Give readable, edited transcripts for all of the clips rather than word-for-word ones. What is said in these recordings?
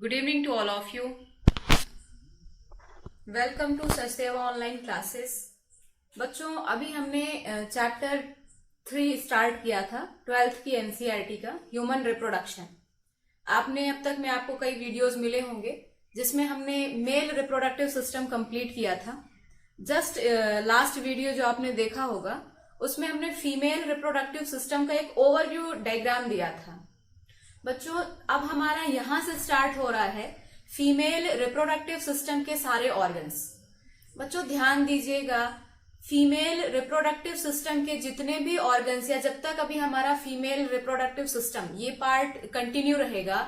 Good evening to all of you. Welcome to Sachdeva online classes. बच्चों, अभी हमने chapter 3 start किया था 12th की एनसीईआरटी का ह्यूमन रिप्रोडक्शन। आपने अब तक में आपको कई वीडियोस मिले होंगे जिसमें हमने मेल रिप्रोडक्टिव सिस्टम कंप्लीट किया था। जस्ट लास्ट वीडियो जो आपने देखा होगा उसमें हमने फीमेल रिप्रोडक्टिव सिस्टम का एक ओवरव्यू डायग्राम दिया था। बच्चों, अब हमारा यहां से स्टार्ट हो रहा है फीमेल रिप्रोडक्टिव सिस्टम के सारे ऑर्गन्स। बच्चों ध्यान दीजिएगा, फीमेल रिप्रोडक्टिव सिस्टम के जितने भी ऑर्गन्स या जब तक अभी हमारा फीमेल रिप्रोडक्टिव सिस्टम ये पार्ट कंटिन्यू रहेगा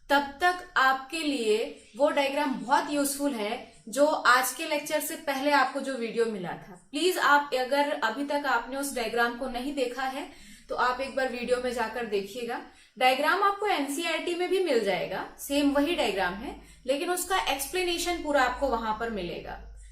तब तक आपके लिए वो डायग्राम बहुत यूजफुल है जो आज के लेक्चर से पहले आपको जो वीडियो मिला था। प्लीज आप अगर अभी तक आपने उस डायग्राम को नहीं देखा है तो आप एक बार वीडियो में जाकर देखिएगा। डायग्राम आपको एनसीईआरटी में भी मिल जाएगा, सेम वही डायग्राम है, लेकिन उसका एक्सप्लेनेशन पूरा आपको वहां पर मिलेगा।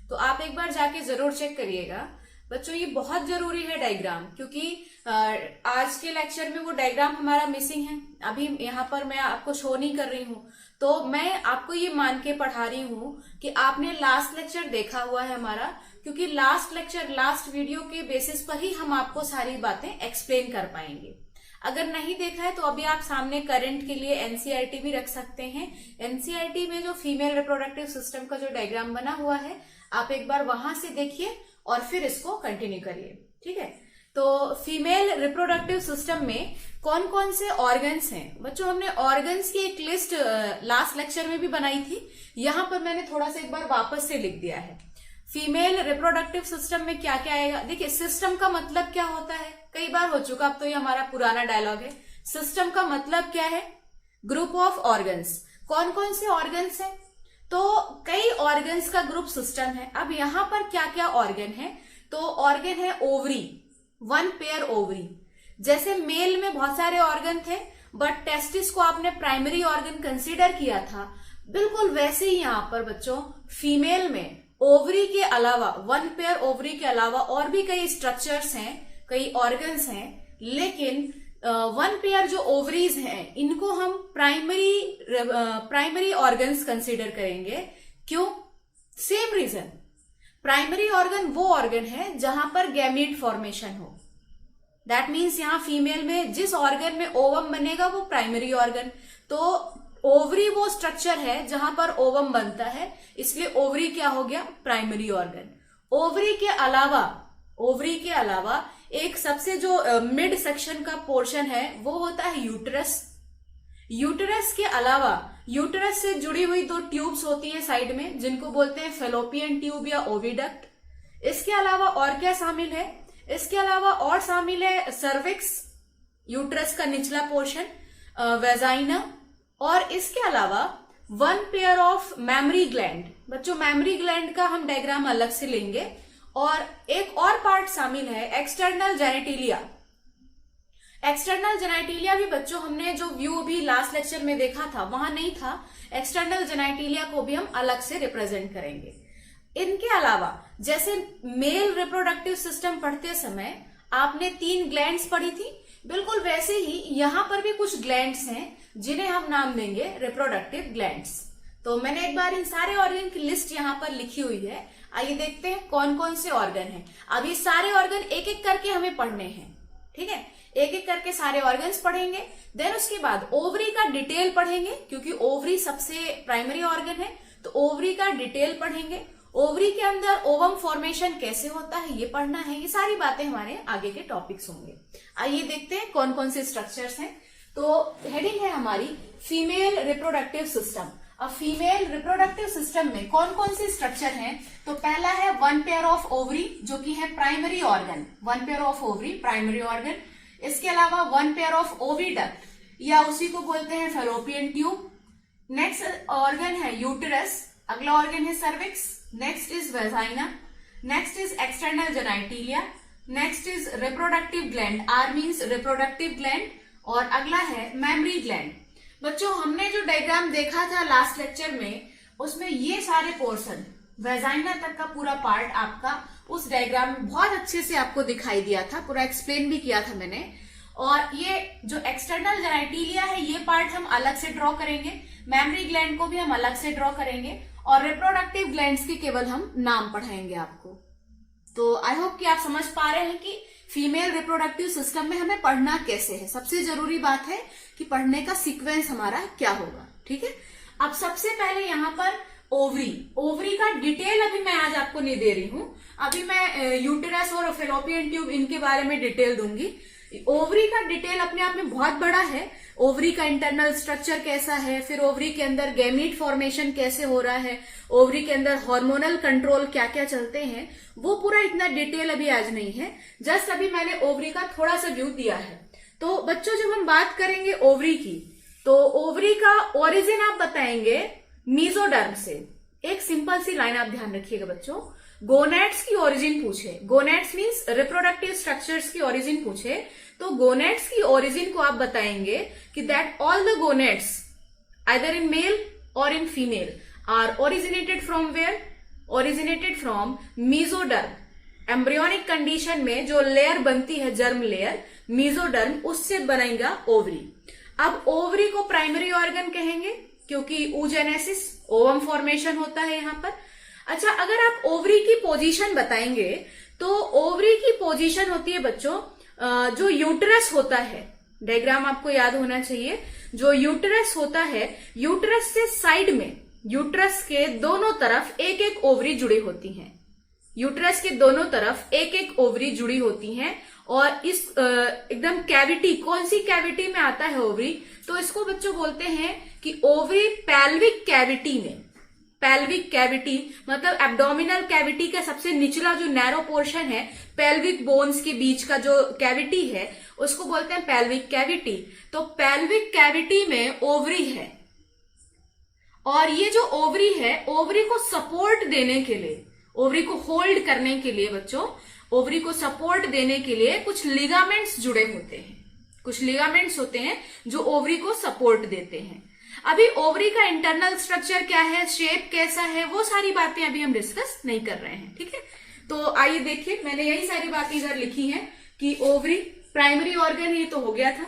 तो आप एक बार जाके जरूर चेक करिएगा। बच्चों, ये बहुत जरूरी है डायग्राम, क्योंकि आज के लेक्चर में वो डायग्राम हमारा मिसिंग है। अभी यहाँ पर मैं आपको शो नहीं कर रही हूँ, तो मैं आपको ये मान के पढ़ा रही हूँ कि आपने लास्ट लेक्चर देखा हुआ है हमारा, क्योंकि लास्ट वीडियो के बेसिस पर ही हम आपको सारी बातें एक्सप्लेन कर पाएंगे। अगर नहीं देखा है तो अभी आप सामने करंट के लिए एनसीईआरटी भी रख सकते हैं। एनसीईआरटी में जो फीमेल रिप्रोडक्टिव सिस्टम का जो डायग्राम बना हुआ है आप एक बार वहां से देखिए और फिर इसको कंटिन्यू करिए, ठीक है। तो फीमेल रिप्रोडक्टिव सिस्टम में कौन कौन से ऑर्गन्स हैं? बच्चों, हमने ऑर्गन्स की एक लिस्ट लास्ट लेक्चर में भी बनाई थी, यहां पर मैंने थोड़ा सा एक बार वापस से लिख दिया है। फीमेल रिप्रोडक्टिव सिस्टम में क्या क्या आएगा? देखिए, सिस्टम का मतलब क्या होता है, कई बार हो चुका, अब तो ये हमारा पुराना डायलॉग है। सिस्टम का मतलब क्या है? Group of organs. कौन कौन से ऑर्गन्स हैं? तो कई ऑर्गन्स का ग्रुप सिस्टम है। अब यहां पर क्या क्या ऑर्गन है? तो ऑर्गन है ओवरी, 1 पेयर ओवरी। जैसे मेल में बहुत सारे ऑर्गन थे बट टेस्टिस को आपने प्राइमरी ऑर्गन कंसीडर किया था, बिल्कुल वैसे ही यहां पर बच्चों फीमेल में ओवरी के अलावा, 1 पेयर ओवरी के अलावा और भी कई स्ट्रक्चर्स हैं, कई ऑर्गन्स हैं, लेकिन 1 पेयर जो ओवरीज हैं इनको हम प्राइमरी ऑर्गन्स कंसीडर करेंगे। क्यों? सेम रीजन, प्राइमरी ऑर्गन वो ऑर्गन है जहां पर गैमीट फॉर्मेशन हो। दैट मीन्स यहां फीमेल में जिस ऑर्गन में ओवम बनेगा वो प्राइमरी ऑर्गन। तो ओवरी वो स्ट्रक्चर है जहां पर ओवम बनता है, इसलिए ओवरी क्या हो गया? Primary organ. ओवरी के अलावा एक सबसे जो मिड सेक्शन का पोर्शन है वो होता है यूटरस। यूटरस के अलावा यूटरस से जुड़ी हुई 2 ट्यूब्स होती है साइड में, जिनको बोलते हैं फेलोपियन ट्यूब या ओविडक्ट। इसके अलावा और क्या शामिल है? इसके अलावा और शामिल है सर्विक्स, यूटरस का निचला पोर्शन, वेजाइना, और इसके अलावा 1 पेयर ऑफ मैमरी ग्लैंड। बच्चों, मैमरी ग्लैंड का हम डायग्राम अलग से लेंगे। और एक और पार्ट शामिल है एक्सटर्नल जेनेटिलिया। एक्सटर्नल जेनेटिलिया भी बच्चों हमने जो व्यू भी लास्ट लेक्चर में देखा था वहां नहीं था। एक्सटर्नल जेनेटिलिया को भी हम अलग से रिप्रेजेंट करेंगे। इनके अलावा जैसे मेल रिप्रोडक्टिव सिस्टम पढ़ते समय आपने 3 ग्लैंड्स पढ़ी थी, बिल्कुल वैसे ही यहां पर भी कुछ ग्लैंड्स हैं जिन्हें हम नाम देंगे रिप्रोडक्टिव ग्लैंड्स। तो मैंने एक बार इन सारे ऑर्गन की लिस्ट यहां पर लिखी हुई है। आइए देखते हैं कौन कौन से ऑर्गन हैं। अब ये सारे ऑर्गन एक एक करके हमें पढ़ने हैं, ठीक है। एक एक करके सारे ऑर्गन्स पढ़ेंगे, देन उसके बाद ओवरी का डिटेल पढ़ेंगे, क्योंकि ओवरी सबसे प्राइमरी ऑर्गन है, तो ओवरी का डिटेल पढ़ेंगे। ओवरी के अंदर ओवम फॉर्मेशन कैसे होता है ये पढ़ना है। ये सारी बातें हमारे आगे के टॉपिक्स होंगे। आइए देखते हैं कौन कौन से स्ट्रक्चर्स हैं। तो हेडिंग है हमारी फीमेल रिप्रोडक्टिव सिस्टम। अब फीमेल रिप्रोडक्टिव सिस्टम में कौन कौन से स्ट्रक्चर हैं? तो पहला है 1 पेयर ऑफ ओवरी, जो कि है primary organ. 1 pair of ovary primary organ. इसके अलावा 1 पेयर ऑफ ओविडक्ट, या उसी को बोलते हैं फेलोपियन ट्यूब। नेक्स्ट ऑर्गन है यूटरस, अगला ऑर्गन है cervix, next is vagina, next is external genitalia, next is reproductive gland, or means reproductive gland, और अगला है मैमरी ग्लैंड। बच्चों, हमने जो डायग्राम देखा था लास्ट लेक्चर में उसमें ये सारे पोर्शन, वेजाइना तक का पूरा पार्ट आपका उस डायग्राम में बहुत अच्छे से आपको दिखाई दिया था, पूरा एक्सप्लेन भी किया था मैंने। और ये जो एक्सटर्नल जेनेटिलिया है ये पार्ट हम अलग से ड्रॉ करेंगे, मेमरी ग्लैंड को भी हम अलग से ड्रॉ करेंगे, और रिप्रोडक्टिव ग्लैंड्स के केवल हम नाम पढ़ाएंगे आपको। तो आई होप कि आप समझ पा रहे हैं कि फीमेल रिप्रोडक्टिव सिस्टम में हमें पढ़ना कैसे है। सबसे जरूरी बात है कि पढ़ने का सीक्वेंस हमारा क्या होगा, ठीक है। अब सबसे पहले यहाँ पर ओवरी का डिटेल अभी मैं आज आपको नहीं दे रही हूँ, अभी मैं यूटेरस और फेलोपियन ट्यूब इनके बारे में डिटेल दूंगी। ओवरी का डिटेल अपने आप में बहुत बड़ा है। ओवरी का इंटरनल स्ट्रक्चर कैसा है, फिर ओवरी के अंदर गैमीट फॉर्मेशन कैसे हो रहा है, ओवरी के अंदर हार्मोनल कंट्रोल क्या क्या चलते हैं, वो पूरा इतना डिटेल अभी आज नहीं है। जस्ट अभी मैंने ओवरी का थोड़ा सा व्यू दिया है। तो बच्चों जब हम बात करेंगे ओवरी की, तो ओवरी का ओरिजिन आप बताएंगे मीजोडर्म से। एक सिंपल सी लाइन आप ध्यान रखिएगा बच्चों, गोनेट्स की ओरिजिन पूछे, गोनेट्स मींस रिप्रोडक्टिव स्ट्रक्चर्स की ओरिजिन पूछे, तो गोनेट्स की ओरिजिन को आप बताएंगे कि that all the gonads either in male और in female are originated from where, originated from mesoderm. Embryonic condition में जो लेयर बनती है जर्म लेयर मीजोडर्म, उससे बनेगा ओवरी। अब ओवरी को प्राइमरी ऑर्गन कहेंगे क्योंकि oogenesis ओवम फॉर्मेशन होता है यहाँ पर। अच्छा, अगर आप ओवरी की पोजीशन बताएंगे तो ओवरी की पोजीशन होती है बच्चों, जो यूटेरस होता है, डायग्राम आपको याद होना चाहिए, जो यूटेरस होता है, यूटेरस से साइड में, यूटेरस के दोनों तरफ एक एक ओवरी जुड़ी होती हैं। यूटेरस के दोनों तरफ एक एक ओवरी जुड़ी होती हैं, और इस एकदम कैविटी, कौन सी कैविटी में आता है ओवरी, तो इसको बच्चों बोलते हैं कि ओवरी पैल्विक कैविटी में। पैल्विक कैविटी मतलब एब्डोमिनल कैविटी का सबसे निचला जो नैरो पोर्शन है, पेल्विक बोन्स के बीच का जो कैविटी है, उसको बोलते हैं पैल्विक कैविटी। तो पैल्विक कैविटी में ओवरी है, और ये जो ओवरी है, ओवरी को सपोर्ट देने के लिए, ओवरी को होल्ड करने के लिए बच्चों, ओवरी को सपोर्ट देने के लिए कुछ लिगामेंट्स जुड़े होते हैं, कुछ लिगामेंट्स होते हैं जो ओवरी को सपोर्ट देते हैं। अभी ओवरी का इंटरनल स्ट्रक्चर क्या है, शेप कैसा है, वो सारी बातें अभी हम डिस्कस नहीं कर रहे हैं, ठीक है। तो आइए देखिए, मैंने यही सारी बातें इधर लिखी हैं कि ओवरी प्राइमरी ऑर्गन, ये तो हो गया था।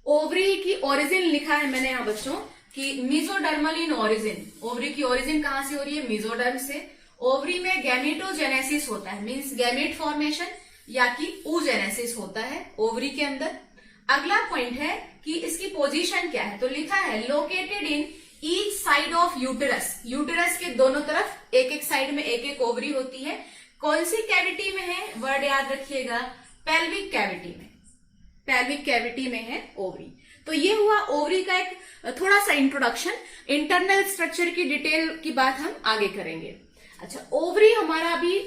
ओवरी की ओरिजिन लिखा है मैंने यहाँ बच्चों कि मीजोडर्मल इन ओरिजिन। ओवरी की ओरिजिन कहां से हो रही है, मीजोडर्म से। ओवरी में गैमेटोजेनेसिस होता है, मींस गैमेट फॉर्मेशन, या कि oogenesis होता है ओवरी के अंदर। अगला पॉइंट है कि इसकी पोजीशन क्या है, तो लिखा है located in each side of uterus. Uterus के दोनों तरफ एक एक साइड में एक एक ओवरी होती है। कौन सी कैविटी में है, वर्ड याद रखिएगा, पेल्विक कैविटी में। पेल्विक कैविटी में है ओवरी। तो ये हुआ ओवरी का एक थोड़ा सा इंट्रोडक्शन। इंटरनल स्ट्रक्चर की डिटेल की बात हम आगे करेंगे। अच्छा, ओवरी हमारा अभी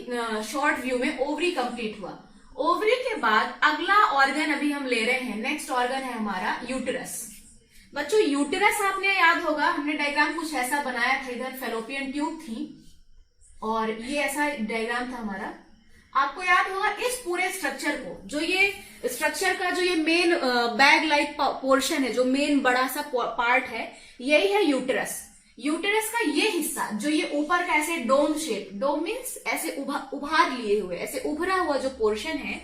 शॉर्ट व्यू में ओवरी कंप्लीट हुआ। ओवरी के बाद अगला ऑर्गन अभी हम ले रहे हैं, नेक्स्ट ऑर्गन है हमारा यूटेरस। बच्चों यूटेरस आपने याद होगा, हमने डायग्राम कुछ ऐसा बनाया था, इधर फेलोपियन ट्यूब थी और ये ऐसा डायग्राम था हमारा। आपको याद होगा इस पूरे स्ट्रक्चर को, जो ये स्ट्रक्चर का जो ये मेन बैग लाइक पोर्शन है, जो मेन बड़ा सा पार्ट है, यही है यूटेरस। यूटेरस का ये हिस्सा जो ये ऊपर का ऐसे डोम शेप, डोम मीन्स ऐसे उभार लिए हुए, ऐसे उभरा हुआ जो पोर्शन है,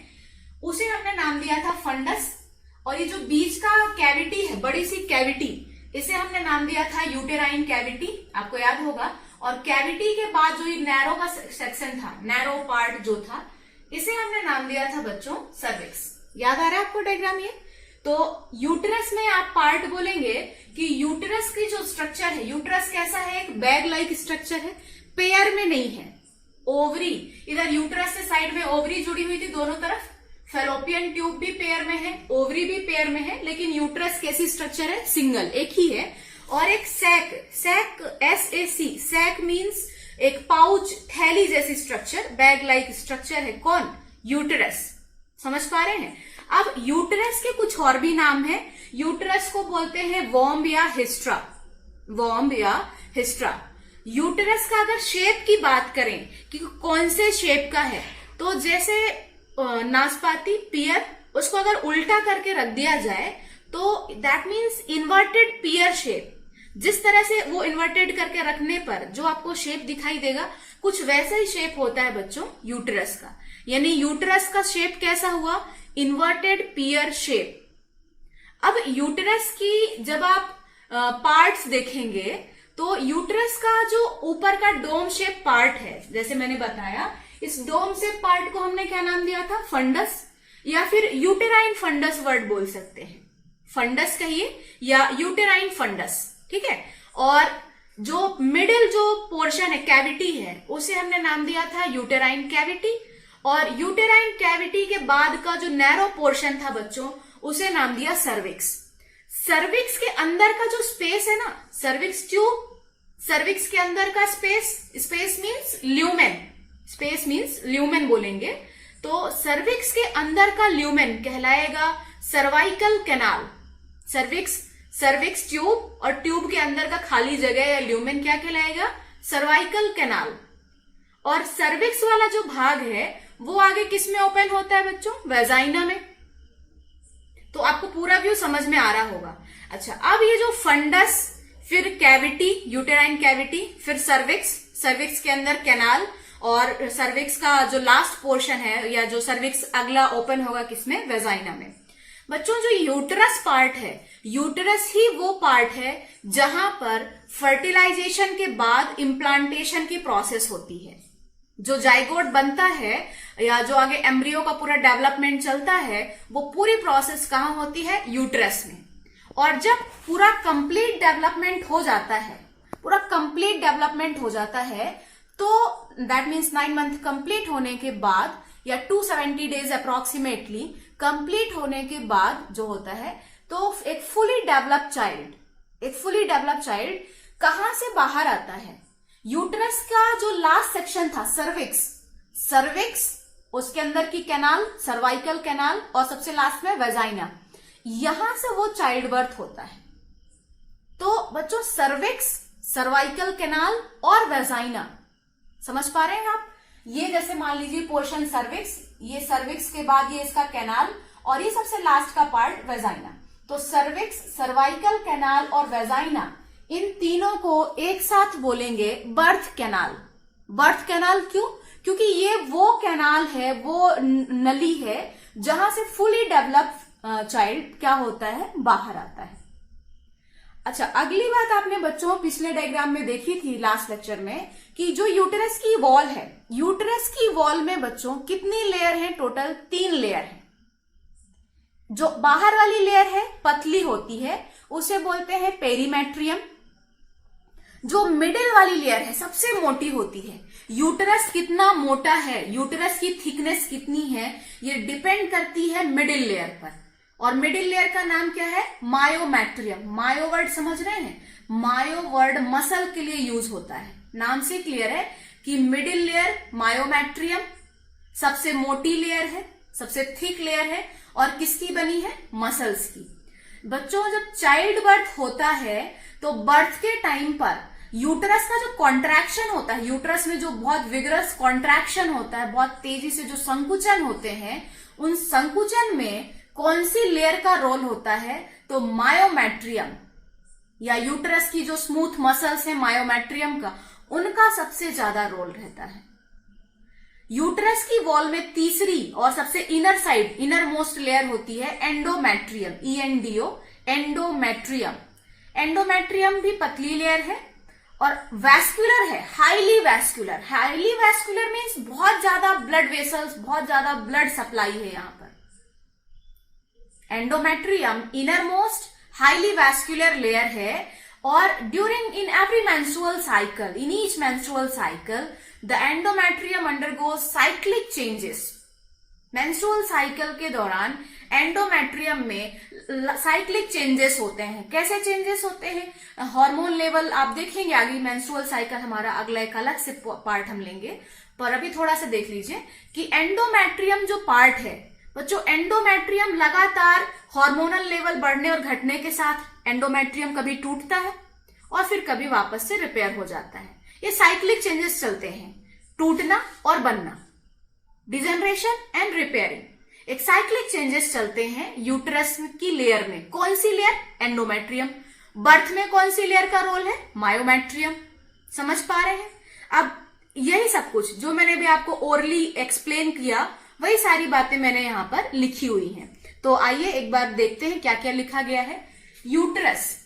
उसे हमने नाम दिया था फंडस। और ये जो बीच का कैविटी है, बड़ी सी कैविटी, इसे हमने नाम दिया था यूटेराइन कैविटी, आपको याद होगा। और कैविटी के बाद जो ये नैरो का सेक्शन था, नैरो पार्ट जो था, इसे हमने नाम दिया था बच्चों सर्विक्स। याद आ रहा है आपको डायग्राम ये? तो यूटेरस में आप पार्ट बोलेंगे कि यूटेरस की जो स्ट्रक्चर है, यूटेरस कैसा है, एक बैग लाइक स्ट्रक्चर है, पेयर में नहीं है। ओवरी, इधर यूटेरस से साइड में ओवरी जुड़ी हुई थी दोनों तरफ, फेलोपियन ट्यूब भी पेयर में है, ओवरी भी पेयर में है, लेकिन यूटेरस कैसी स्ट्रक्चर है, सिंगल, एक ही है। और एक sac, sac SAC, sac means एक पाउच, थैली जैसी स्ट्रक्चर, बैग लाइक स्ट्रक्चर है, कौन, यूटेरस। समझ पा रहे हैं? अब यूटेरस के कुछ और भी नाम है। यूटेरस को बोलते हैं वॉम्ब या हिस्ट्रा, वॉम्ब या हिस्ट्रा। यूटेरस का अगर शेप की बात करें कि कौन से शेप का है, तो जैसे नाशपाती, पियर, उसको अगर उल्टा करके रख दिया जाए तो that means inverted peer shape. जिस तरह से वो इन्वर्टेड करके रखने पर जो आपको शेप दिखाई देगा, कुछ वैसा ही शेप होता है बच्चों यूटेरस का। यानी यूटेरस का शेप कैसा हुआ, इन्वर्टेड पियर शेप। अब यूटेरस की जब आप पार्ट्स देखेंगे तो यूटेरस का जो ऊपर का डोम शेप पार्ट है, जैसे मैंने बताया, इस डोम शेप पार्ट को हमने क्या नाम दिया था, फंडस, या फिर यूटेराइन फंडस वर्ड बोल सकते हैं। फंडस कहिए या यूटेराइन फंडस, ठीक है। और जो मिडिल जो पोर्शन है, कैविटी है, उसे हमने नाम दिया था यूटेराइन कैविटी। और यूटेराइन कैविटी के बाद का जो नैरो पोर्शन था बच्चों, उसे नाम दिया सर्विक्स। सर्विक्स के अंदर का जो स्पेस है ना, सर्विक्स ट्यूब, सर्विक्स के अंदर का space means lumen, space means lumen बोलेंगे। तो सर्विक्स के अंदर का ल्यूमेन कहलाएगा सर्वाइकल कैनाल। सर्विक्स ट्यूब और ट्यूब के अंदर का खाली जगह या ल्यूमेन क्या कहलाएगा, सर्वाइकल कैनाल। और सर्विक्स वाला जो भाग है वो आगे किस में ओपन होता है बच्चों, वेजाइना में। तो आपको पूरा व्यू समझ में आ रहा होगा। अच्छा, अब ये जो फंडस, फिर कैविटी, यूटेराइन कैविटी, फिर सर्विक्स के अंदर कैनाल, और सर्विक्स का जो लास्ट पोर्शन है या जो सर्विक्स अगला ओपन होगा किसमें, वेजाइना में। बच्चों जो यूटेरस पार्ट है, यूटेरस ही वो पार्ट है जहां पर फर्टिलाइजेशन के बाद इम्प्लांटेशन की प्रोसेस होती है। जो जाइगोट बनता है या जो आगे एम्ब्रियो का पूरा डेवलपमेंट चलता है, वो पूरी प्रोसेस कहां होती है, यूटेरस में। और जब पूरा कंप्लीट डेवलपमेंट हो जाता है, पूरा कंप्लीट डेवलपमेंट हो जाता है, तो दैट मीन्स 9 मंथ कंप्लीट होने के बाद या 270 डेज अप्रोक्सीमेटली कंप्लीट होने के बाद जो होता है, तो एक फुली डेवलप्ड चाइल्ड कहां से बाहर आता है, यूटेरस का जो लास्ट सेक्शन था सर्विक्स, उसके अंदर की कैनाल, सर्वाइकल कैनाल, और सबसे लास्ट में वेजाइना, यहां से वो चाइल्ड बर्थ होता है। तो बच्चों सर्विक्स, सर्वाइकल कैनाल और वेजाइना, समझ पा रहे हैं आप। ये जैसे मान लीजिए पोर्शन सर्विक्स, ये सर्विक्स के बाद ये इसका कैनाल, और ये सबसे लास्ट का पार्ट वेजाइना। तो सर्विक्स, सर्वाइकल कैनाल और वेजाइना, इन तीनों को एक साथ बोलेंगे बर्थ कैनाल। बर्थ कैनाल क्यों, क्योंकि ये वो कैनाल है, वो नली है जहां से फुली डेवलप्ड चाइल्ड क्या होता है, बाहर आता है। अच्छा, अगली बात आपने बच्चों पिछले डायग्राम में देखी थी लास्ट लेक्चर में, कि जो यूटेरस की वॉल है, यूटेरस की वॉल में बच्चों कितनी लेयर है, टोटल 3 लेयर है। जो बाहर वाली लेयर है पतली होती है, उसे बोलते हैं पेरीमेट्रियम। जो मिडिल वाली लेयर है सबसे मोटी होती है। यूटेरस कितना मोटा है, यूटेरस की थिकनेस कितनी है, ये डिपेंड करती है मिडिल लेयर पर। और मिडिल लेयर का नाम क्या है, मायोमेट्रियम। मायो वर्ड समझ रहे हैं, मायो वर्ड मसल के लिए यूज होता है। नाम से क्लियर है कि मिडिल लेयर मायोमेट्रियम सबसे मोटी लेयर है, सबसे थिक लेयर है, और किसकी बनी है, मसल्स की। बच्चों जब चाइल्ड बर्थ होता है तो बर्थ के टाइम पर यूटेरस का जो कॉन्ट्रैक्शन होता है, यूटेरस में जो बहुत विगरस कॉन्ट्रैक्शन होता है, बहुत तेजी से जो संकुचन होते हैं, उन संकुचन में कौन सी लेयर का रोल होता है, तो मायोमेट्रियम, या यूटेरस की जो स्मूथ मसल्स है मायोमेट्रियम का, उनका सबसे ज्यादा रोल रहता है। यूटेरस की वॉल में तीसरी और सबसे inner side, inner most layer होती है एंडोमेट्रियम, ENDO, एंडोमेट्रियम। एंडोमेट्रियम भी पतली लेयर है और वैस्कुलर है, highly vascular. Highly vascular means बहुत ज्यादा ब्लड वेसल्स, बहुत ज्यादा ब्लड सप्लाई है यहां पर। Endometrium inner most highly vascular layer है, और during in every menstrual cycle, in each menstrual cycle, the endometrium undergoes cyclic changes. Menstrual cycle के दौरान एंडोमेट्रियम में साइक्लिक चेंजेस होते हैं। कैसे चेंजेस होते हैं, हार्मोन लेवल आप देखेंगे आगे, मेंस्ट्रुअल साइकिल हमारा अगला एक अलग से पार्ट हम लेंगे, पर अभी थोड़ा सा देख लीजिए कि एंडोमेट्रियम जो पार्ट है बच्चों, एंडोमेट्रियम लगातार हार्मोनल लेवल बढ़ने और घटने के साथ एंडोमेट्रियम कभी टूटता है और फिर कभी वापस से रिपेयर हो जाता है। ये साइक्लिक चेंजेस चलते हैं, टूटना और बनना, डिजेनरेशन एंड रिपेयरिंग। एक साइक्लिक चेंजेस चलते हैं यूटेरस की लेयर में। कौन सी लेयर, एंडोमेट्रियम। बर्थ में कौन सी लेयर का रोल है, मायोमेट्रियम। समझ पा रहे हैं। अब यही सब कुछ जो मैंने भी आपको ओरली एक्सप्लेन किया, वही सारी बातें मैंने यहाँ पर लिखी हुई हैं। तो आइए एक बार देखते हैं क्या क्या लिखा गया है। यूट्रस,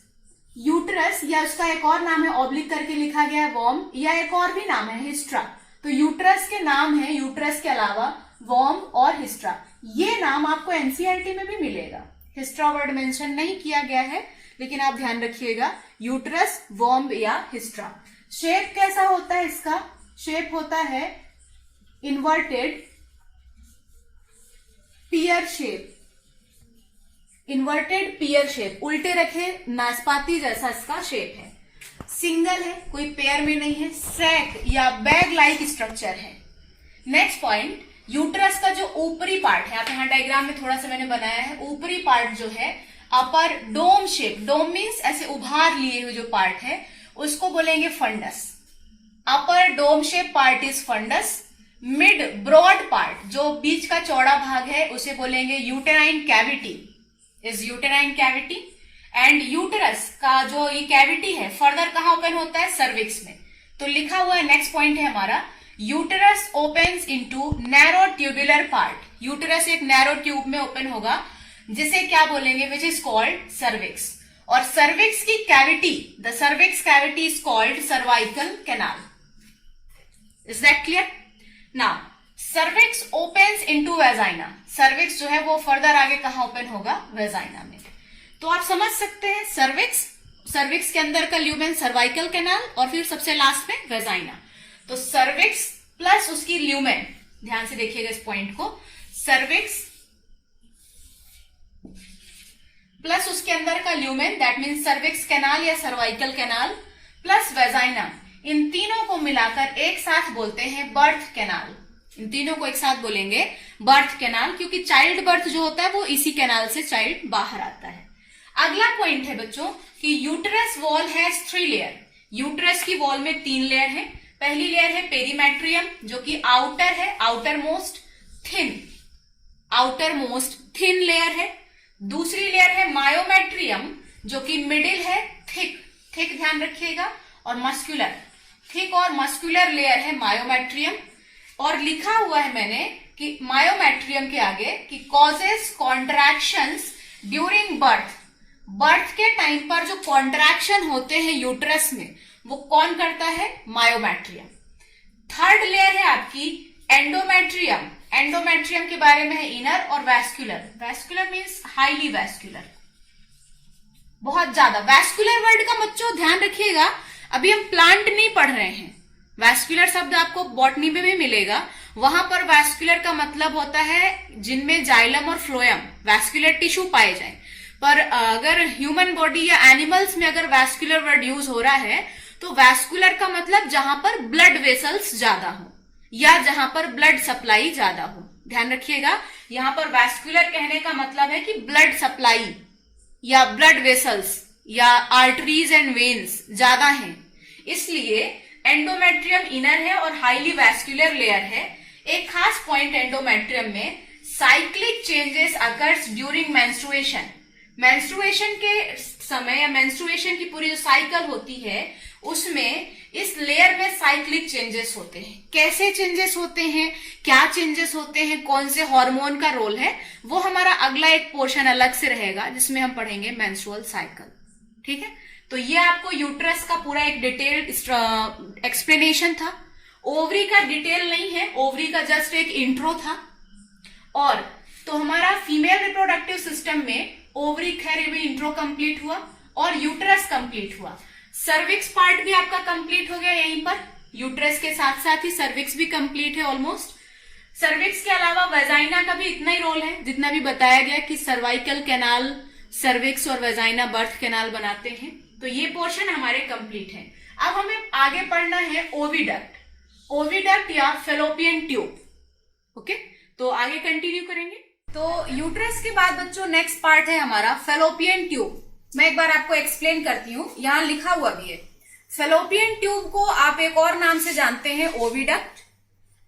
यूट्रस या उसका एक और नाम है ऑब्लिक करके लिखा गया है वॉर्म, या एक और भी नाम है हिस्ट्रा। तो यूट्रस के नाम है, यूट्रस के अलावा वॉर्म और हिस्ट्रा, ये नाम आपको एनसीईआरटी में भी मिलेगा। हिस्ट्रा वर्ड मेंशन नहीं किया गया है, लेकिन आप ध्यान रखिएगा यूट्रस, वॉर्म या हिस्ट्रा। शेप कैसा होता है इसका? शेप होता है इन्वर्टेड पियर शेप, इन्वर्टेड पियर शेप, उल्टे रखे नाशपाती जैसा इसका शेप है। सिंगल है, कोई पेयर में नहीं है। सैक या बैग लाइक स्ट्रक्चर है। नेक्स्ट पॉइंट, यूट्रस का जो ऊपरी पार्ट है, आप यहाँ डायग्राम में थोड़ा सा मैंने बनाया है, ऊपरी पार्ट जो है अपर डोम शेप, डोम मीन्स ऐसे उभार लिए हुए जो पार्ट है उसको बोलेंगे fundus. Upper dome shape part is fundus. Mid broad part, जो बीच का चौड़ा भाग है, उसे बोलेंगे uterine cavity, is uterine cavity. And uterus का जो ये कैविटी है फर्दर कहां ओपन होता है? सर्विक्स में। तो लिखा हुआ है, नेक्स्ट पॉइंट है हमारा, uterus opens into narrow tubular part. Uterus एक नैरो ट्यूब में ओपन होगा, जिसे क्या बोलेंगे? Which is called cervix. और सर्विक्स की cavity, the cervix cavity is called cervical canal. Is that clear? Now cervix opens into vagina. Cervix जो है वो फर्दर आगे कहां ओपन होगा? वेजाइना में। तो आप समझ सकते हैं सर्विक्स, सर्विक्स के अंदर का ल्यूमेन सर्वाइकल कैनाल, और फिर सबसे लास्ट में वेजाइना। तो सर्विक्स प्लस उसकी ल्यूमेन, ध्यान से देखिएगा इस पॉइंट को, सर्विक्स प्लस उसके अंदर का lumen, that means cervix canal या सर्वाइकल कैनाल, प्लस वेजाइना, इन तीनों को मिलाकर एक साथ बोलते हैं बर्थ कैनाल। इन तीनों को एक साथ बोलेंगे बर्थ कैनाल, क्योंकि चाइल्ड बर्थ जो होता है वो इसी कैनाल से चाइल्ड बाहर आता है। अगला पॉइंट है बच्चों कि uterus wall has 3 layer. Uterus की वॉल में 3 लेयर है। पहली लेयर है पेरीमेट्रियम, जो कि आउटर है, आउटर मोस्ट थिन लेयर है। दूसरी लेयर है मायोमेट्रियम, जो कि मिडिल है, थिक ध्यान रखिएगा, और मस्कुलर, थिक और मस्कुलर लेयर है मायोमेट्रियम। और लिखा हुआ है मैंने कि मायोमेट्रियम के आगे कि causes contractions during birth. Birth के टाइम पर जो कॉन्ट्रैक्शन होते हैं यूट्रस में, वो कौन करता है? मायोमेट्रियम। थर्ड लेयर है आपकी एंडोमेट्रियम। एंडोमेट्रियम के बारे में है इनर और vascular. Vascular means highly vascular, बहुत ज्यादा। वैस्कुलर वर्ड का बच्चों ध्यान रखिएगा, अभी हम प्लांट नहीं पढ़ रहे हैं। वैस्कुलर शब्द आपको बॉटनी में भी मिलेगा, वहां पर वैस्कुलर का मतलब होता है जिनमें जाइलम और फ्लोएम वैस्कुलर टिश्यू पाए जाए। पर अगर ह्यूमन बॉडी या एनिमल्स में अगर वैस्कुलर वर्ड यूज हो रहा है, तो वैस्कुलर का मतलब जहां पर ब्लड वेसल्स ज्यादा हो या जहां पर ब्लड सप्लाई ज्यादा हो। ध्यान रखिएगा, यहां पर वैस्कुलर कहने का मतलब है कि ब्लड सप्लाई या ब्लड वेसल्स या आर्टरीज एंड वेन्स ज्यादा हैं, इसलिए एंडोमेट्रियम इनर है और हाईली वैस्कुलर लेयर है। एक खास पॉइंट एंडोमेट्रियम में, cyclic changes occurs during menstruation. Menstruation के समय या मेंस्ट्रुएशन की पूरी जो साइकिल होती है उसमें इस लेयर में साइक्लिक चेंजेस होते हैं। कैसे चेंजेस होते हैं, क्या चेंजेस होते हैं, कौन से हार्मोन का रोल है, वो हमारा अगला एक पोर्शन अलग से रहेगा जिसमें हम पढ़ेंगे मेंस्ट्रुअल साइकिल। ठीक है, तो ये आपको यूट्रस का पूरा एक डिटेल्ड एक्सप्लेनेशन था। ओवरी का डिटेल नहीं है, ओवरी का जस्ट एक इंट्रो था। और तो हमारा फीमेल रिप्रोडक्टिव सिस्टम में ओवरी, खैर ये भी इंट्रो कंप्लीट हुआ और यूट्रस कंप्लीट हुआ। सर्विक्स पार्ट भी आपका कंप्लीट हो गया यहीं पर, यूट्रस के साथ साथ ही सर्विक्स भी कंप्लीट है ऑलमोस्ट। सर्विक्स के अलावा वेजाइना का भी इतना ही रोल है जितना भी बताया गया कि सर्वाइकल कैनाल, सर्विक्स और वेजाइना बर्थ कैनाल बनाते हैं। तो ये पोर्शन हमारे कंप्लीट है। अब हमें आगे पढ़ना है ओविडक्ट, ओविडक्ट या फेलोपियन ट्यूब। ओके, तो आगे कंटिन्यू करेंगे। तो यूट्रस के बाद बच्चों नेक्स्ट पार्ट है हमारा फेलोपियन ट्यूब। मैं एक बार आपको एक्सप्लेन करती हूँ, यहाँ लिखा हुआ भी है। फेलोपियन ट्यूब को आप एक और नाम से जानते हैं, ओविडक्ट।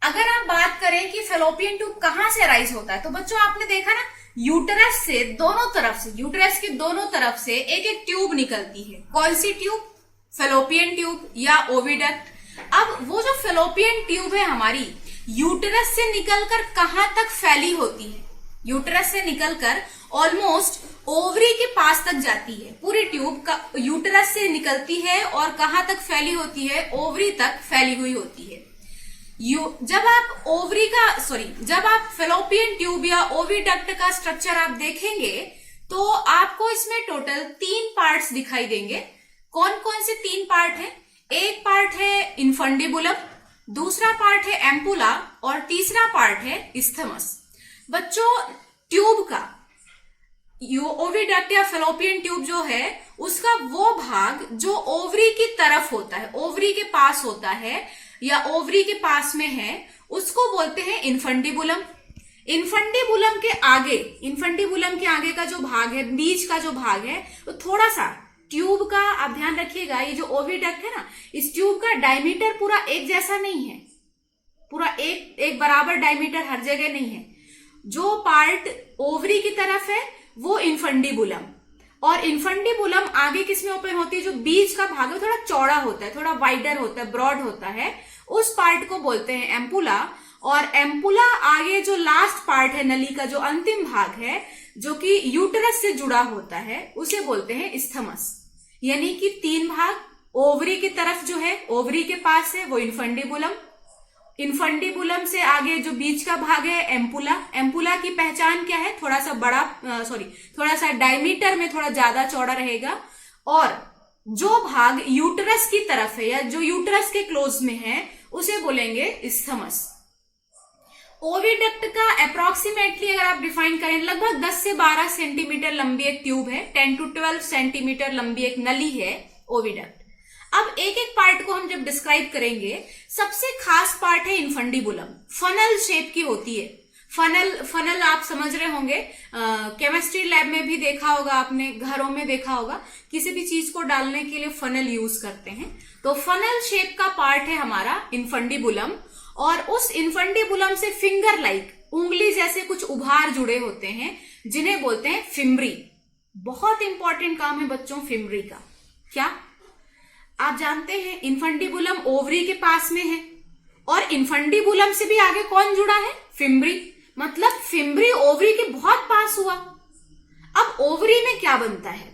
अगर आप बात करें कि फेलोपियन ट्यूब कहाँ से राइज होता है, तो बच्चों आपने देखा ना, यूट्रस से दोनों तरफ से, यूट्रस की दोनों तरफ से एक एक ट्यूब निकलती है। कौन सी ट्यूब? फेलोपियन ट्यूब या ओविडक्ट। अब वो जो फेलोपियन ट्यूब है हमारी, यूटेरस से निकलकर कहां तक फैली होती है? यूटेरस से निकलकर ऑलमोस्ट ओवरी के पास तक जाती है। पूरी ट्यूब का यूटेरस से निकलती है और कहां तक फैली होती है? ओवरी तक फैली हुई होती है। जब आप फेलोपियन ट्यूब या ओविडक्ट का स्ट्रक्चर आप देखेंगे तो आपको इसमें टोटल 3 पार्ट्स दिखाई देंगे। कौन कौन से 3 पार्ट हैं? एक पार्ट है इन्फंडिबुलम, दूसरा पार्ट है एम्पुला और तीसरा पार्ट है इस्थमस। बच्चों, ट्यूब का ओविडक्ट या फेलोपियन ट्यूब जो है उसका वो भाग जो ओवरी की तरफ होता है, ओवरी के पास होता है या ओवरी के पास में है, उसको बोलते हैं इन्फंडिबुलम। इन्फंडिबुलम के आगे का जो भाग है, बीच का जो भाग है, तो थोड़ा सा ट्यूब का आप ध्यान रखिएगा, ये जो ओविडक्ट है ना, इस ट्यूब का डायमीटर पूरा एक जैसा नहीं है, पूरा एक बराबर डायमीटर हर जगह नहीं है। जो पार्ट ओवरी की तरफ है वो इन्फंडिबुलम, और इन्फंडिबुलम आगे किसमें ओपन होती है? जो बीच का भाग है थोड़ा चौड़ा होता है, थोड़ा वाइडर होता है, ब्रॉड होता है, उस पार्ट को बोलते हैं एम्पुला। और एम्पुला आगे जो लास्ट पार्ट है, नली का जो अंतिम भाग है जो कि यूटेरस से जुड़ा होता है, उसे बोलते हैं इस्थमस। यानी कि 3 भाग, ओवरी की तरफ जो है, ओवरी के पास है वो इन्फंडिबुलम, इन्फंडिबुलम से आगे जो बीच का भाग है एम्पुला। एम्पुला की पहचान क्या है? थोड़ा सा डायमीटर में थोड़ा ज्यादा चौड़ा रहेगा, और जो भाग यूटेरस की तरफ है या जो यूटेरस के क्लोज में है उसे बोलेंगे इस्थमस। ओविडक्ट का अप्रोक्सीमेटली अगर आप डिफाइन करें, लगभग 10 से 12 सेंटीमीटर लंबी एक ट्यूब है, 10 to 12 सेंटीमीटर लंबी एक नली है ओविडक्ट। अब एक एक पार्ट को हम जब डिस्क्राइब करेंगे, सबसे खास पार्ट है इन्फंडिबुलम, फनल शेप की होती है। फनल आप समझ रहे होंगे, केमिस्ट्री लैब में भी देखा होगा आपने, घरों में देखा होगा, किसी भी चीज को डालने के लिए फनल यूज करते हैं। तो फनल शेप का पार्ट है हमारा इन्फंडिबुलम, और उस इन्फंडिबुलम से फिंगर लाइक, उंगली जैसे कुछ उभार जुड़े होते हैं जिन्हें बोलते हैं फिम्ब्री। बहुत इंपॉर्टेंट काम है बच्चों फिम्ब्री का। क्या आप जानते हैं? इन्फंडिबुलम ओवरी के पास में है, और इन्फंडिबुलम से भी आगे कौन जुड़ा है? फिम्ब्री। मतलब फिम्ब्री ओवरी के बहुत पास हुआ। अब ओवरी में क्या बनता है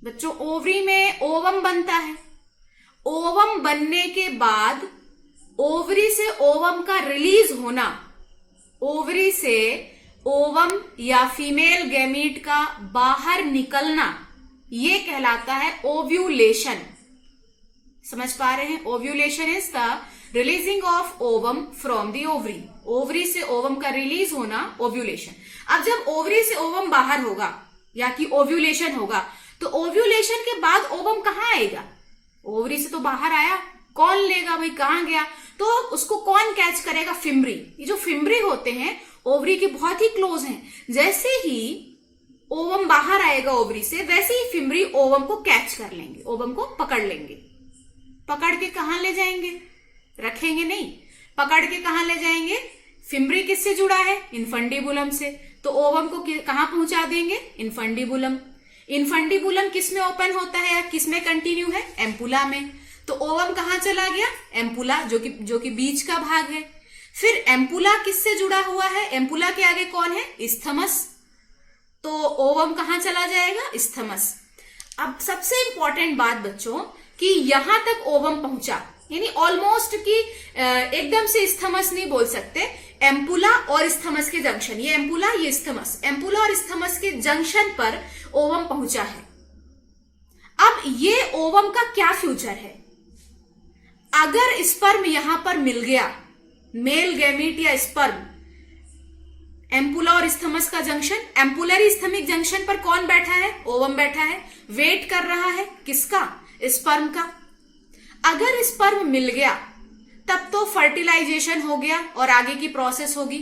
बच्चों? ओवरी में ओवम बनता है। ओवम बनने के बाद ओवरी से ओवम का रिलीज होना, ओवरी से ओवम या फीमेल गैमीट का बाहर निकलना, ये कहलाता है ओव्यूलेशन। समझ पा रहे हैं? Ovulation is the releasing of ovum from the ovary. Ovary से ओवम का रिलीज होना ओव्यूलेशन। अब जब ओवरी से ओवम बाहर होगा या कि ओव्यूलेशन होगा, तो ओव्यूलेशन के बाद ओवम कहाँ आएगा? ओवरी से तो बाहर आया, कौन लेगा भाई, कहाँ गया? तो उसको कौन कैच करेगा? फिम्ब्री। ये जो फिम्ब्री होते हैं ओवरी के बहुत ही क्लोज हैं। जैसे ही ओवम बाहर आएगा ओवरी से, वैसे ही फिम्ब्री ओवम को कैच कर लेंगे, ओवम को पकड़ लेंगे। पकड़ के कहां ले जाएंगे? रखेंगे नहीं, पकड़ के कहां ले जाएंगे? फिम्ब्री किससे जुड़ा है? इन्फंडिबुलम से। तो ओवम को कहां पहुंचा देंगे? इन्फंडिबुलम। इन्फंडिबुलम किसमें ओपन होता है या किसमें कंटिन्यू है? एम्पुला में। तो ओवम कहां चला गया? एम्पुला, जो कि बीच का भाग है। फिर एम्पुला किससे जुड़ा हुआ है? एम्पुला के आगे कौन है? इस्थमस। तो ओवम कहां चला जाएगा? इस्थमस। अब सबसे इंपॉर्टेंट बात बच्चों कि यहां तक ओवम पहुंचा, यानी ऑलमोस्ट कि एकदम से इस्थमस नहीं बोल सकते, एम्पुला और इस्थमस के जंक्शन, ये एम्पुला ये इस्थमस, एम्पुला और इस्थमस के जंक्शन पर ओवम पहुंचा है। अब ये ओवम का क्या फ्यूचर है? अगर स्पर्म यहां पर मिल गया, मेल गैमीट या स्पर्म, एम्पुला और इस्थमस का जंक्शन, एम्पुलरी इस्थमिक जंक्शन पर कौन बैठा है? ओवम बैठा है, वेट कर रहा है किसका? स्पर्म का। अगर स्पर्म मिल गया तब तो फर्टिलाइजेशन हो गया और आगे की प्रोसेस होगी।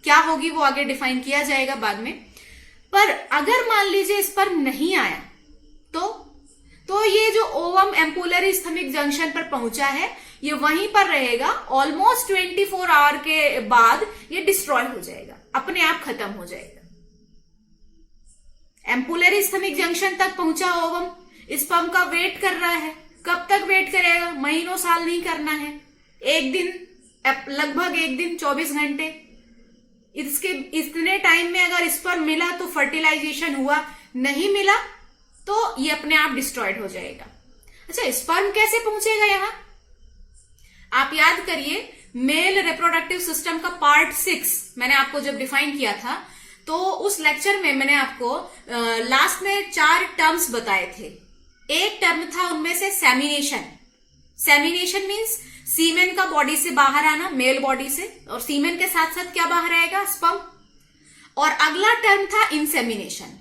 क्या होगी वो आगे डिफाइन किया जाएगा बाद में। पर अगर मान लीजिए स्पर्म नहीं आया तो ये जो ओवम एम्पुलरी स्थमिक जंक्शन पर पहुंचा है ये वहीं पर रहेगा। ऑलमोस्ट 24 आवर के बाद ये डिस्ट्रॉय हो जाएगा, अपने आप खत्म हो जाएगा। एम्पुलरी स्थमिक जंक्शन तक पहुंचा ओवम, स्पर्म का वेट कर रहा है। कब तक वेट करेगा? महीनों साल नहीं करना है, एक दिन, लगभग एक दिन 24 घंटे, इसके इतने टाइम में अगर स्पर्म मिला तो फर्टिलाइजेशन हुआ, नहीं मिला तो ये अपने आप डिस्ट्रॉयड हो जाएगा। अच्छा, स्पर्म कैसे पहुंचेगा यहां? आप याद करिए, मेल रिप्रोडक्टिव सिस्टम का पार्ट 6 मैंने आपको जब डिफाइन किया था, तो उस लेक्चर में मैंने आपको लास्ट में 4 टर्म्स बताए थे। एक टर्म था उनमें से सेमिनेशन। सेमिनेशन मीन्स सीमेन का बॉडी से बाहर आना, मेल बॉडी से, और सीमेन के साथ साथ क्या बाहर आएगा? स्पर्म। और अगला टर्म था इंसेमिनेशन।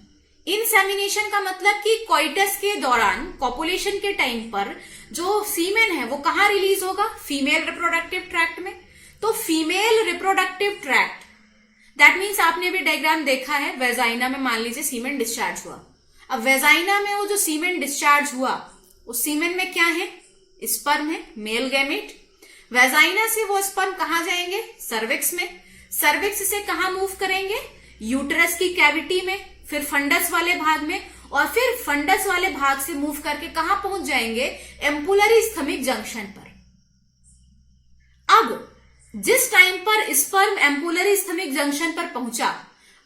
इंसेमिनेशन का मतलब कि कोइटस के दौरान, कॉपुलेशन के टाइम पर जो सीमेन है वो कहां रिलीज होगा? फीमेल रिप्रोडक्टिव ट्रैक्ट में। तो female reproductive tract, that means आपने भी डायग्राम देखा है, वेजाइना में मान लीजिए सीमेन डिस्चार्ज हुआ। अब वेजाइना में वो जो सीमेन डिस्चार्ज हुआ, उस सीमेन में क्या है? स्पर्म है, मेल गैमेट। वेजाइना से वो स्पर्म कहां जाएंगे? सर्विक्स में। सर्विक्स से कहां मूव करेंगे? यूटरस की कैविटी में, फिर फंडस वाले भाग में, और फिर फंडस वाले भाग से मूव करके कहां पहुंच जाएंगे? एम्पुलरी स्थमिक जंक्शन पर। अब जिस टाइम पर स्पर्म एम्पुलरी स्थमिक जंक्शन पर पहुंचा,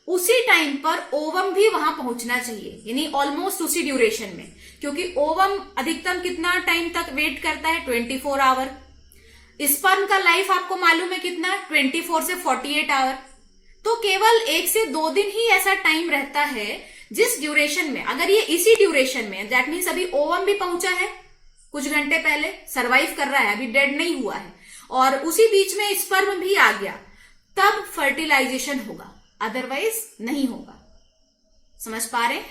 उसी टाइम पर ओवम भी वहां पहुंचना चाहिए, यानी ऑलमोस्ट उसी ड्यूरेशन में, क्योंकि ओवम अधिकतम कितना टाइम तक वेट करता है? 24 आवर। स्पर्म का लाइफ आपको मालूम है कितना? 24 से 48 आवर। तो केवल 1 से 2 दिन ही ऐसा टाइम रहता है जिस ड्यूरेशन में, अगर ये इसी ड्यूरेशन में, दैट मीन्स अभी ओवम भी पहुंचा है कुछ घंटे पहले, सरवाइव कर रहा है, अभी डेड नहीं हुआ है, और उसी बीच में स्पर्म भी आ गया, तब फर्टिलाइजेशन होगा, अदरवाइज नहीं होगा। समझ पा रहे?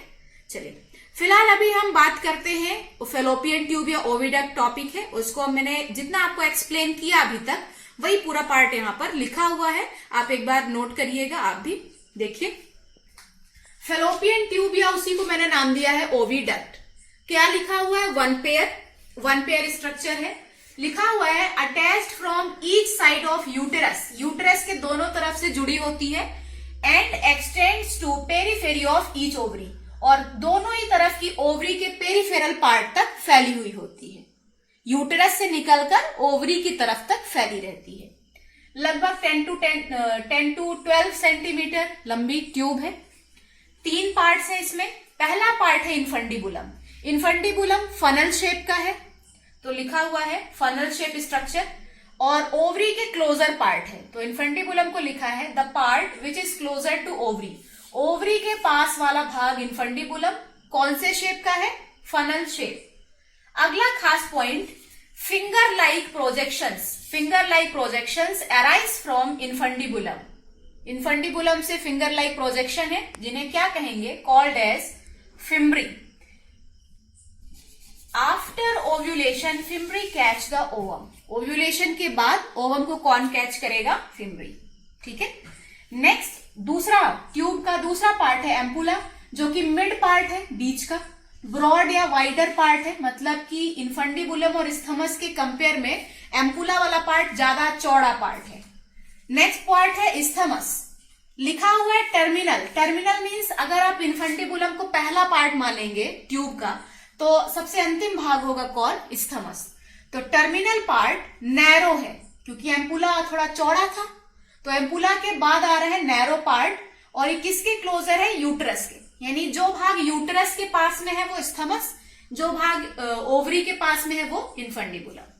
चलिए, फिलहाल अभी हम बात करते हैं फैलोपियन ट्यूब या ओविडक्ट टॉपिक है, उसको मैंने जितना आपको एक्सप्लेन किया अभी तक, वही पूरा पार्ट यहां पर लिखा हुआ है, आप एक बार नोट करिएगा, आप भी देखिए। फैलोपियन ट्यूब या उसी को मैंने नाम दिया है ओविडक्ट। क्या लिखा हुआ है? वन पेयर स्ट्रक्चर है, लिखा हुआ है attached from each side of uterus, uterus के दोनों तरफ से जुड़ी होती है, and extends to periphery of each ovary, और दोनों ही तरफ की ओवरी के पेरिफेरल पार्ट तक फैली हुई होती है, यूटेरस से निकलकर ओवरी की तरफ तक फैली रहती है। लगभग 10 to 12 सेंटीमीटर लंबी ट्यूब है। 3 पार्ट्स है इसमें। पहला पार्ट है इन्फंडिबुलम। इन्फंडिबुलम फनल शेप का है, तो लिखा हुआ है फनल शेप स्ट्रक्चर, और ओवरी के क्लोजर पार्ट है, तो इन्फंडिबुलम को लिखा है the part which is closer to ovary. Ovary के पास वाला भाग इन्फंडिबुलम कौन से शेप का है? Funnel shape. अगला खास point, finger like projections. Finger like projections arise from infundibulum. Infundibulum से फिंगर लाइक प्रोजेक्शन है, जिन्हें क्या कहेंगे? Called as fimbriae. After ovulation fimbriae catch the ovum. Ovulation के बाद ओवम को कौन कैच करेगा? फिम्ब्री। ठीक है। नेक्स्ट, दूसरा ट्यूब का दूसरा पार्ट है एम्पुला, जो कि मिड पार्ट है, बीच का। ब्रॉड या वाइडर पार्ट है, मतलब कि इन्फंडिबुलम और स्थमस के कंपेयर में एम्पुला वाला पार्ट ज्यादा चौड़ा पार्ट है। नेक्स्ट पार्ट है स्थमस, लिखा हुआ है टर्मिनल। टर्मिनल मीन्स अगर आप इन्फंडिबुलम को पहला पार्ट मानेंगे ट्यूब का, तो सबसे अंतिम भाग होगा कौन? स्थमस। तो टर्मिनल पार्ट नैरो है, क्योंकि एम्पुला थोड़ा चौड़ा था, तो एम्पुला के बाद आ रहा है नैरो पार्ट, और ये किसके क्लोजर है? यूटरस के, यानी जो भाग यूटरस के पास में है वो स्थमस, जो भाग ओवरी के पास में है वो इन्फंडिबुलम।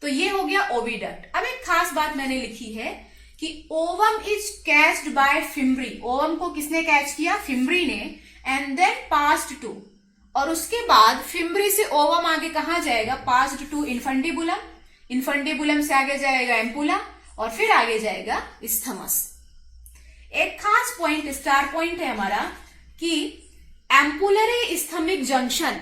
तो ये हो गया ओविडक्ट। अब एक खास बात मैंने लिखी है कि ovum is catched by fimbriae. Ovum को किसने कैच किया? फिम्ब्री ने, एंड देन पास्ड टू, और उसके बाद फिम्ब्री से ओवम आगे कहां जाएगा? Passed to infundibulum. इन्फंडिबुलम से आगे जाएगा एम्पुला, और फिर आगे जाएगा स्थमस। एक खास पॉइंट, स्टार पॉइंट है हमारा, कि ampullary isthmic junction.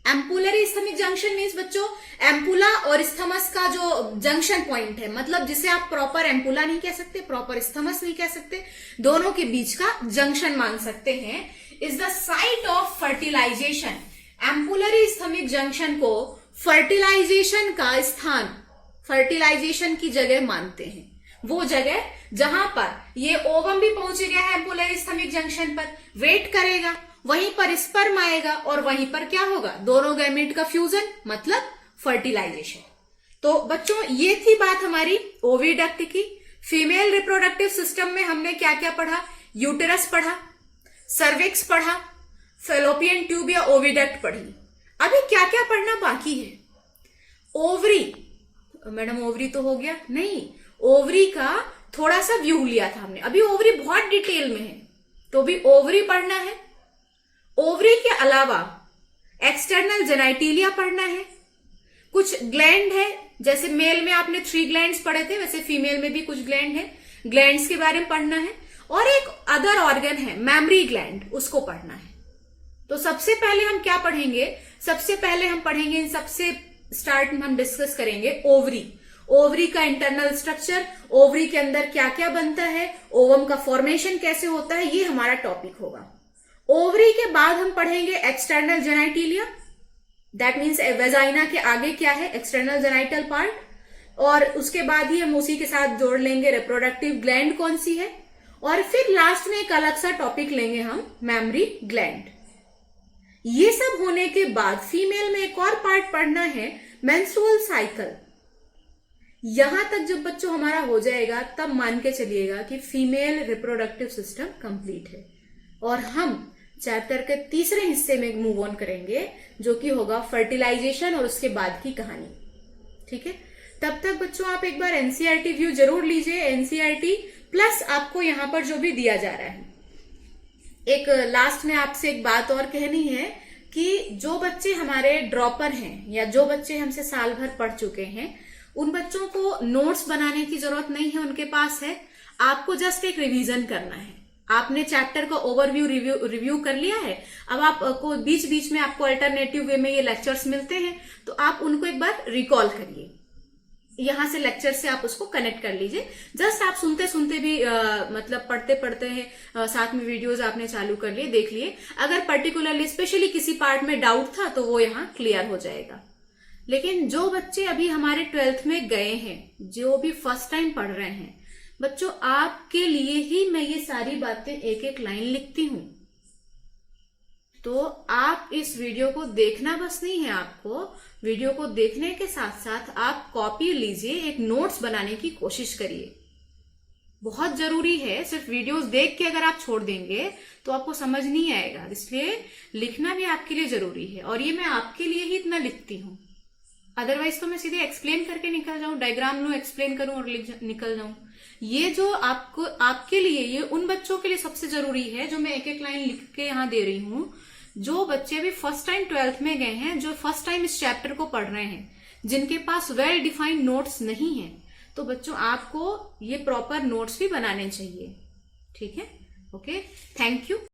Ampullary isthmic junction means बच्चों, एम्पुला और स्थमस का जो जंक्शन पॉइंट है, मतलब जिसे आप प्रॉपर एम्पुला नहीं कह सकते, प्रॉपर स्थमस नहीं कह सकते, दोनों के बीच का जंक्शन मान सकते हैं, is the site of fertilization. Ampullary isthmic junction को फर्टिलाइजेशन का स्थान, फर्टिलाइजेशन की जगह मानते हैं। वो जगह जहां पर ये ओवम भी पहुंच गया है एम्पुलरी स्थमिक जंक्शन पर, वेट करेगा, वहीं पर स्पर्म आएगा, और वहीं पर क्या होगा? दोनों गैमेट का फ्यूजन, मतलब फर्टिलाइजेशन। तो बच्चों ये थी बात हमारी ओविडक्ट की। फीमेल रिप्रोडक्टिव सिस्टम में हमने क्या क्या पढ़ा? यूटेरस पढ़ा, सर्विक्स पढ़ा, फेलोपियन ट्यूब या ओविडक्ट पढ़ी। अभी क्या क्या पढ़ना बाकी है? ओवरी। मैडम ओवरी तो हो गया? नहीं, ओवरी का थोड़ा सा व्यू लिया था हमने, अभी ओवरी बहुत डिटेल में है, तो भी ओवरी पढ़ना है। ओवरी के अलावा एक्सटर्नल जेनाइटिलिया पढ़ना है। कुछ ग्लैंड है, जैसे मेल में आपने 3 ग्लैंड्स पढ़े थे, वैसे फीमेल में भी कुछ ग्लैंड है, ग्लैंड्स के बारे में पढ़ना है। और एक अदर ऑर्गन है मैमरी ग्लैंड, उसको पढ़ना है। तो सबसे पहले हम क्या पढ़ेंगे? सबसे पहले हम पढ़ेंगे, इन सबसे स्टार्ट में हम डिस्कस करेंगे ओवरी। ओवरी का इंटरनल स्ट्रक्चर, ओवरी के अंदर क्या क्या बनता है, ओवम का फॉर्मेशन कैसे होता है, ये हमारा टॉपिक होगा। ओवरी के बाद हम पढ़ेंगे एक्सटर्नल जेनाइटिलिया, दैट मीन्स वेजाइना के आगे क्या है, एक्सटर्नल जेनाइटल पार्ट। और उसके बाद ही हम उसी के साथ जोड़ लेंगे रिप्रोडक्टिव ग्लैंड कौन सी है। और फिर लास्ट में एक अलग सा टॉपिक लेंगे हम, मैमरी ग्लैंड। ये सब होने के बाद फीमेल में एक और पार्ट पढ़ना है, मेंस्ट्रुअल साइकिल। यहां तक जब बच्चों हमारा हो जाएगा तब मान के चलिएगा कि फीमेल रिप्रोडक्टिव सिस्टम कंप्लीट है। और हम चैप्टर के तीसरे हिस्से में मूव ऑन करेंगे, जो कि होगा फर्टिलाइजेशन और उसके बाद की कहानी। ठीक है, तब तक बच्चों आप एक बार एनसीईआरटी व्यू जरूर लीजिए, एनसीईआरटी प्लस आपको यहां पर जो भी दिया जा रहा है। एक लास्ट में आपसे एक बात और कहनी है कि जो बच्चे हमारे ड्रॉपर हैं या जो बच्चे हमसे साल भर पढ़ चुके हैं, उन बच्चों को नोट्स बनाने की जरूरत नहीं है, उनके पास है। आपको जस्ट एक रिवीजन करना है। आपने चैप्टर का ओवरव्यू रिव्यू कर लिया है, अब आपको बीच बीच में आपको अल्टरनेटिव वे में ये लेक्चर्स मिलते हैं, तो आप उनको एक बार रिकॉल करिए। यहां से लेक्चर से आप उसको कनेक्ट कर लीजिए। जस्ट आप सुनते सुनते भी मतलब पढ़ते पढ़ते हैं, साथ में वीडियोस आपने चालू कर लिए, देख लिए। अगर पर्टिकुलरली स्पेशली किसी पार्ट में डाउट था तो वो यहाँ क्लियर हो जाएगा। लेकिन जो बच्चे अभी हमारे 12th में गए हैं, जो भी फर्स्ट टाइम पढ़ रहे हैं, बच्चों आपके लिए ही मैं ये सारी बातें एक एक लाइन लिखती हूं। तो आप इस वीडियो को देखना बस नहीं है, आपको वीडियो को देखने के साथ साथ आप कॉपी लीजिए, एक नोट्स बनाने की कोशिश करिए। बहुत जरूरी है, सिर्फ वीडियोस देख के अगर आप छोड़ देंगे तो आपको समझ नहीं आएगा, इसलिए लिखना भी आपके लिए जरूरी है। और ये मैं आपके लिए ही इतना लिखती हूँ, अदरवाइज तो मैं सीधे एक्सप्लेन करके निकल जाऊं, डायग्राम लूं, एक्सप्लेन करूं और निकल जाऊं। ये जो आपको आपके लिए, ये उन बच्चों के लिए सबसे जरूरी है जो मैं एक एक लाइन लिख के यहाँ दे रही हूँ, जो बच्चे भी फर्स्ट टाइम 12th में गए हैं, जो फर्स्ट टाइम इस चैप्टर को पढ़ रहे हैं, जिनके पास वेल डिफाइंड नोट्स नहीं है, तो बच्चों आपको ये प्रॉपर नोट्स भी बनाने चाहिए। ठीक है, ओके, थैंक यू।